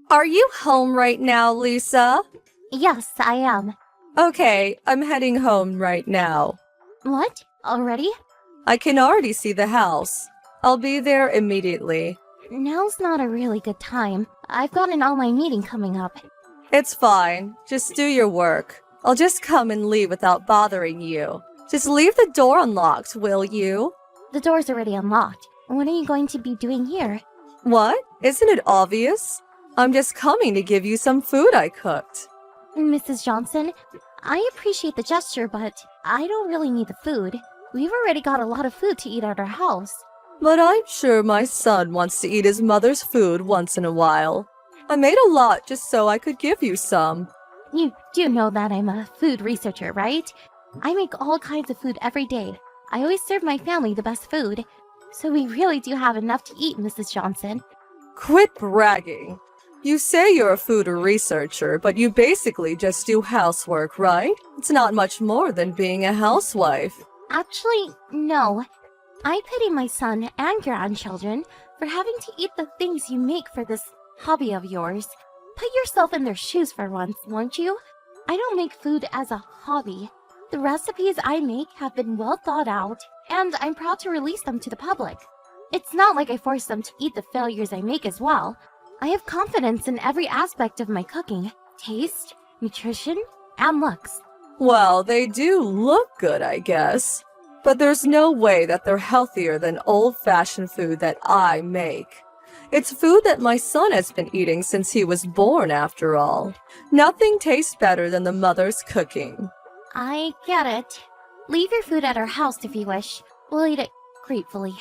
Are you home right now, Lisa? Yes, I am. Okay, I'm heading home right now. What? Already? I can already see the house. I'll be there immediately. Now's not a really good time. I've got an online meeting coming up. It's fine. Just do your work. I'll just come and leave without bothering you. Just leave the door unlocked, will you? The door's already unlocked. What are you going to be doing here? What? Isn't it obvious? I'm just coming to give you some food I cooked. Mrs. Johnson, I appreciate the gesture, but I don't really need the food. We've already got a lot of food to eat at our house. But I'm sure my son wants to eat his mother's food once in a while. I made a lot just so I could give you some. You do know that I'm a food researcher, right? I make all kinds of food every day. I always serve my family the best food. So we really do have enough to eat, Mrs. Johnson. Quit bragging. You say you're a food researcher, but you basically just do housework, right? It's not much more than being a housewife. Actually, no. I pity my son and grandchildren for having to eat the things you make for this hobby of yours. Put yourself in their shoes for once, won't you? I don't make food as a hobby. The recipes I make have been well thought out, and I'm proud to release them to the public. It's not like I force them to eat the failures I make as well. I have confidence in every aspect of my cooking: taste, nutrition, and looks. Well, they do look good, I guess. But there's no way that they're healthier than old-fashioned food that I make. It's food that my son has been eating since he was born, after all. Nothing tastes better than the mother's cooking. I get it. Leave your food at our house if you wish. We'll eat it gratefully.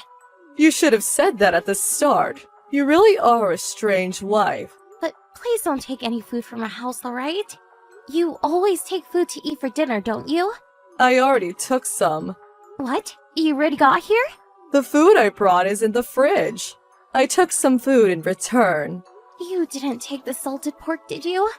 You should have said that at the start. You really are a strange wife. But please don't take any food from our house, alright? You always take food to eat for dinner, don't you? I already took some. What? You already got here? The food I brought is in the fridge. I took some food in return. You didn't take the salted pork, did you?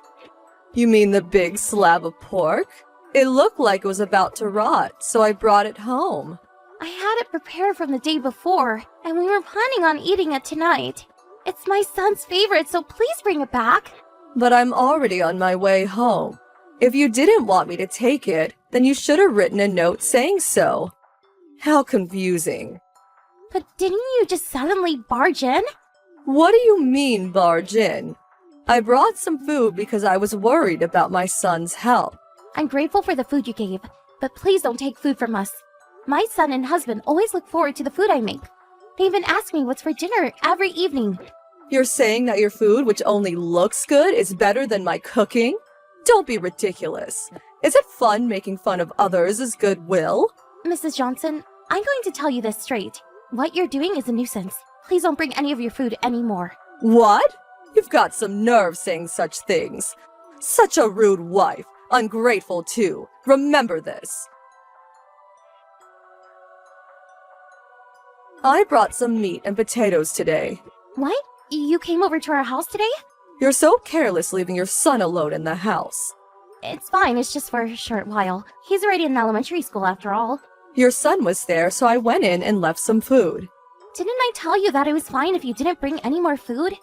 You mean the big slab of pork? It looked like it was about to rot, so I brought it home. I had it prepared from the day before, and we were planning on eating it tonight. It's my son's favorite, so please bring it back. But I'm already on my way home. If you didn't want me to take it, then you should have written a note saying so. How confusing. But didn't you just suddenly barge in? What do you mean, barge in? I brought some food because I was worried about my son's health. I'm grateful for the food you gave, but please don't take food from us. My son and husband always look forward to the food I make. They even ask me what's for dinner every evening. You're saying that your food, which only looks good, is better than my cooking? Don't be ridiculous. Is it fun making fun of others' goodwill? Mrs. Johnson, I'm going to tell you this straight. What you're doing is a nuisance. Please don't bring any of your food anymore. What? You've got some nerve saying such things. Such a rude wife. Ungrateful, too. Remember this. I brought some meat and potatoes today. What? You came over to our house today? You're so careless leaving your son alone in the house. It's fine, it's just for a short while. He's already in elementary school after all. Your son was there, so I went in and left some food. Didn't I tell you that it was fine if you didn't bring any more food?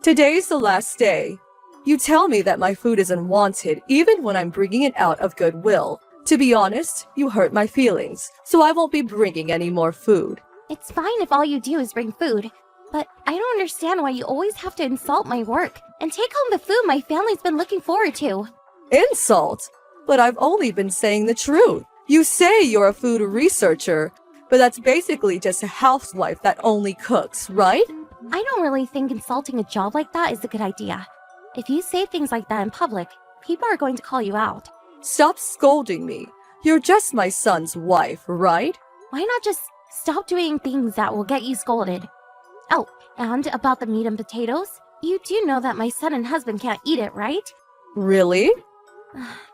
Today's the last day. You tell me that my food is unwanted even when I'm bringing it out of goodwill. To be honest, you hurt my feelings, so I won't be bringing any more food. It's fine if all you do is bring food, but I don't understand why you always have to insult my work and take home the food my family's been looking forward to. Insult? But I've only been saying the truth. You say you're a food researcher, but that's basically just a housewife that only cooks, right? I don't really think insulting a job like that is a good idea. If you say things like that in public, people are going to call you out. Stop scolding me. You're just my son's wife, right? Why not just stop doing things that will get you scolded? Oh, and about the meat and potatoes, you do know that my son and husband can't eat it, right? Really?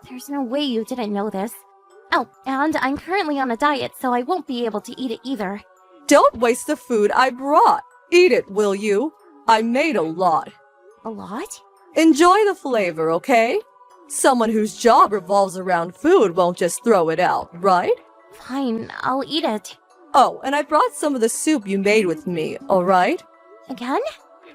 There's no way you didn't know this. Oh, and I'm currently on a diet, so I won't be able to eat it either. Don't waste the food I brought. Eat it, will you? I made a lot. A lot? Enjoy the flavor, okay? Someone whose job revolves around food won't just throw it out, right? Fine, I'll eat it. Oh, and I brought some of the soup you made with me, alright? Again?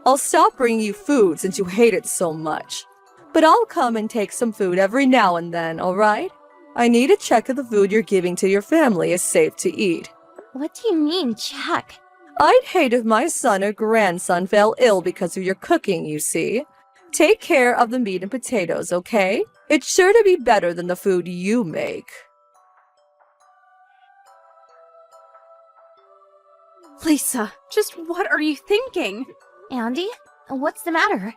I'll stop bringing you food since you hate it so much. But I'll come and take some food every now and then, alright? I need to check if the food you're giving to your family is safe to eat. What do you mean, check? I'd hate if my son or grandson fell ill because of your cooking, you see. Take care of the meat and potatoes, okay? It's sure to be better than the food you make. Lisa, just what are you thinking? Andy, what's the matter?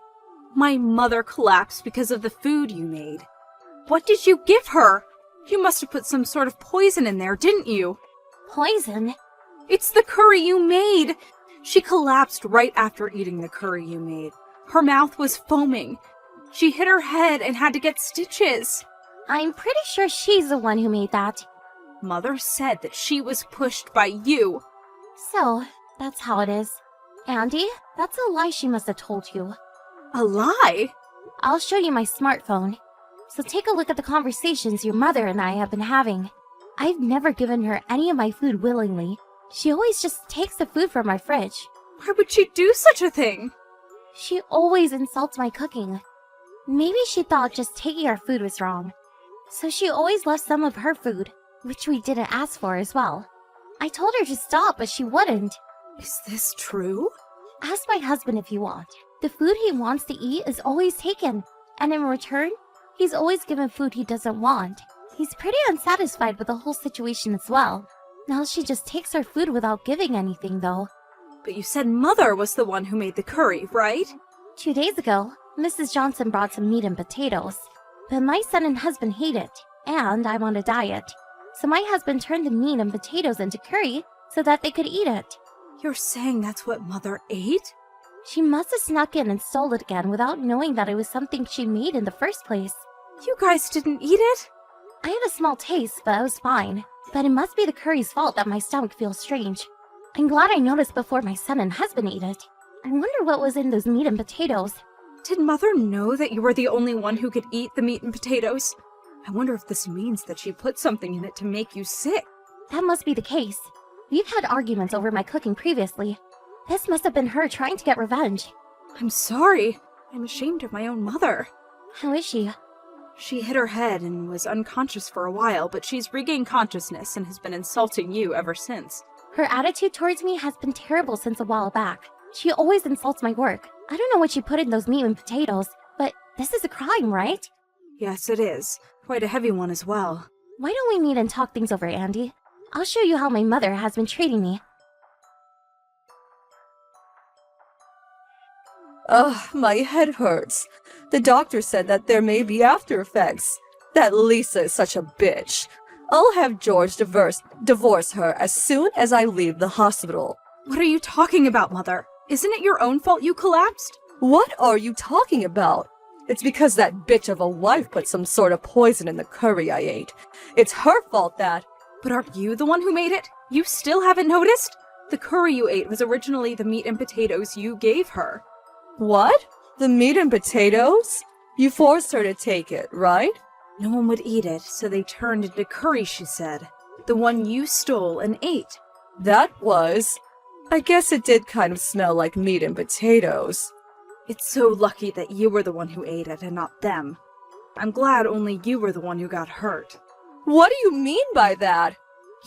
My mother collapsed because of the food you made. What did you give her? You must have put some sort of poison in there, didn't you? Poison? It's the curry you made! She collapsed right after eating the curry you made. Her mouth was foaming. She hit her head and had to get stitches. I'm pretty sure she's the one who made that. Mother said that she was pushed by you. So, that's how it is. Andy, that's a lie she must have told you. A lie? I'll show you my smartphone. So take a look at the conversations your mother and I have been having. I've never given her any of my food willingly. She always just takes the food from my fridge. Why would she do such a thing? She always insults my cooking. Maybe she thought just taking our food was wrong. So she always left some of her food, which we didn't ask for as well. I told her to stop, but she wouldn't. Is this true? Ask my husband if you want. The food he wants to eat is always taken, and in return, he's always given food he doesn't want. He's pretty unsatisfied with the whole situation as well. Now she just takes our food without giving anything, though. But you said Mother was the one who made the curry, right? 2 days ago, Mrs. Johnson brought some meat and potatoes. But my son and husband hate it, and I'm on a diet. So my husband turned the meat and potatoes into curry so that they could eat it. You're saying that's what Mother ate? She must have snuck in and stole it again without knowing that it was something she made in the first place. You guys didn't eat it? I had a small taste, but I was fine. But it must be the curry's fault that my stomach feels strange. I'm glad I noticed before my son and husband ate it. I wonder what was in those meat and potatoes. Did Mother know that you were the only one who could eat the meat and potatoes? I wonder if this means that she put something in it to make you sick. That must be the case. We've had arguments over my cooking previously. This must have been her trying to get revenge. I'm sorry. I'm ashamed of my own mother. How is she? She hit her head and was unconscious for a while, but she's regained consciousness and has been insulting you ever since. Her attitude towards me has been terrible since a while back. She always insults my work. I don't know what she put in those meat and potatoes, but this is a crime, right? Yes, it is. Quite a heavy one as well. Why don't we meet and talk things over, Andy? I'll show you how my mother has been treating me. Ugh, my head hurts. The doctor said that there may be after effects. That Lisa is such a bitch. I'll have George divorce her as soon as I leave the hospital. What are you talking about, Mother? Isn't it your own fault you collapsed? What are you talking about? It's because that bitch of a wife put some sort of poison in the curry I ate. It's her fault that... But aren't you the one who made it? You still haven't noticed? The curry you ate was originally the meat and potatoes you gave her. What? The meat and potatoes? You forced her to take it, right? No one would eat it, so they turned into curry, she said. The one you stole and ate. That was... I guess it did kind of smell like meat and potatoes. It's so lucky that you were the one who ate it and not them. I'm glad only you were the one who got hurt. What do you mean by that?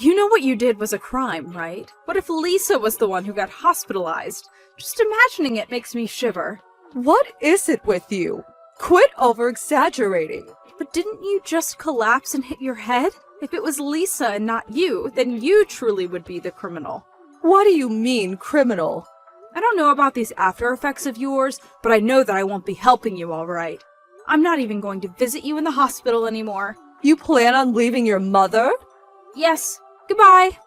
You know what you did was a crime, right? What if Lisa was the one who got hospitalized? Just imagining it makes me shiver. What is it with you? Quit over-exaggerating. But didn't you just collapse and hit your head? If it was Lisa and not you, then you truly would be the criminal. What do you mean, criminal? I don't know about these after effects of yours, but I know that I won't be helping you all right. I'm not even going to visit you in the hospital anymore. You plan on leaving your mother? Yes. Goodbye.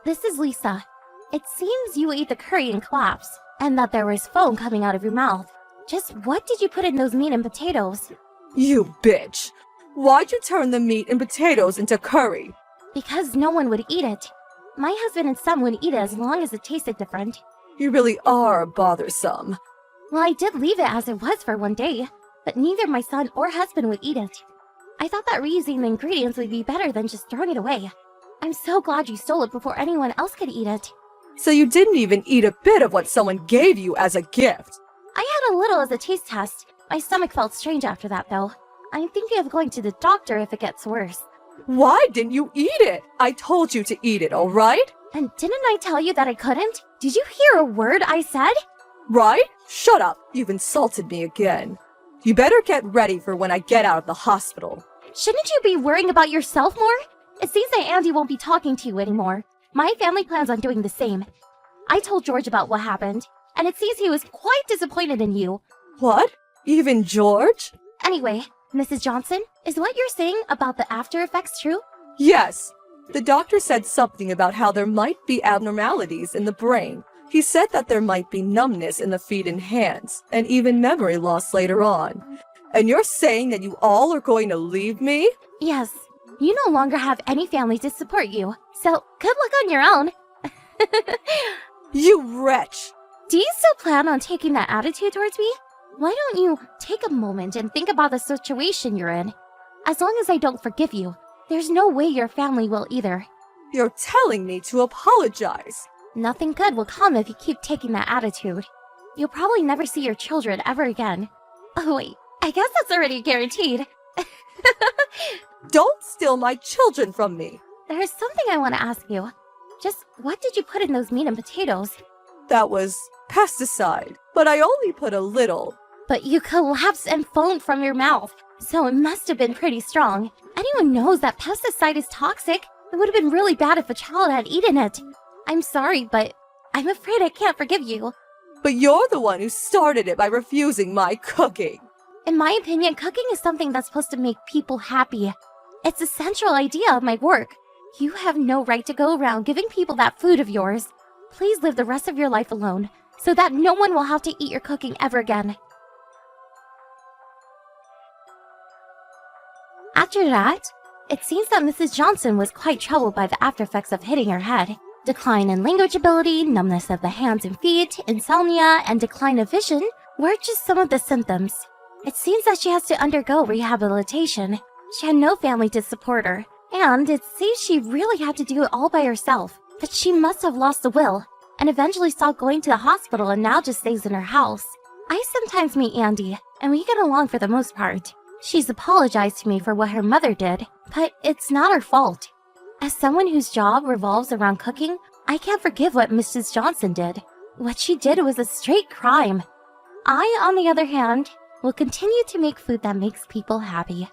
This is Lisa. It seems you ate the curry and collapsed, and that there was foam coming out of your mouth. Just what did you put in those meat and potatoes? You bitch. Why'd you turn the meat and potatoes into curry? Because no one would eat it. My husband and son would eat it as long as it tasted different. You really are bothersome. Well, I did leave it as it was for one day, but neither my son or husband would eat it. I thought that reusing the ingredients would be better than just throwing it away. I'm so glad you stole it before anyone else could eat it. So you didn't even eat a bit of what someone gave you as a gift. I had a little as a taste test. My stomach felt strange after that, though. I'm thinking of going to the doctor if it gets worse. Why didn't you eat it? I told you to eat it, all right? And didn't I tell you that I couldn't? Did you hear a word I said? Right? Shut up. You've insulted me again. You better get ready for when I get out of the hospital. Shouldn't you be worrying about yourself more? It seems that Andy won't be talking to you anymore. My family plans on doing the same. I told George about what happened, and it seems he was quite disappointed in you. What? Even George? Anyway, Mrs. Johnson, is what you're saying about the after effects true? Yes. The doctor said something about how there might be abnormalities in the brain. He said that there might be numbness in the feet and hands, and even memory loss later on. And you're saying that you all are going to leave me? Yes. You no longer have any family to support you, so good luck on your own. You wretch! Do you still plan on taking that attitude towards me? Why don't you take a moment and think about the situation you're in? As long as I don't forgive you, there's no way your family will either. You're telling me to apologize. Nothing good will come if you keep taking that attitude. You'll probably never see your children ever again. Oh wait, I guess that's already guaranteed. Don't steal my children from me. There's something I want to ask you. Just what did you put in those meat and potatoes? That was pesticide, but I only put a little. But you collapsed and foamed from your mouth, so it must have been pretty strong. Anyone knows that pesticide is toxic. It would have been really bad if a child had eaten it. I'm sorry, but I'm afraid I can't forgive you. But you're the one who started it by refusing my cooking. In my opinion, cooking is something that's supposed to make people happy. It's the central idea of my work. You have no right to go around giving people that food of yours. Please live the rest of your life alone, so that no one will have to eat your cooking ever again. After that, it seems that Mrs. Johnson was quite troubled by the after effects of hitting her head. Decline in language ability, numbness of the hands and feet, insomnia, and decline of vision were just some of the symptoms. It seems that she has to undergo rehabilitation. She had no family to support her, and it seems she really had to do it all by herself. But she must have lost the will, and eventually stopped going to the hospital and now just stays in her house. I sometimes meet Andy, and we get along for the most part. She's apologized to me for what her mother did, but it's not her fault. As someone whose job revolves around cooking, I can't forgive what Mrs. Johnson did. What she did was a straight crime. I, on the other hand, will continue to make food that makes people happy.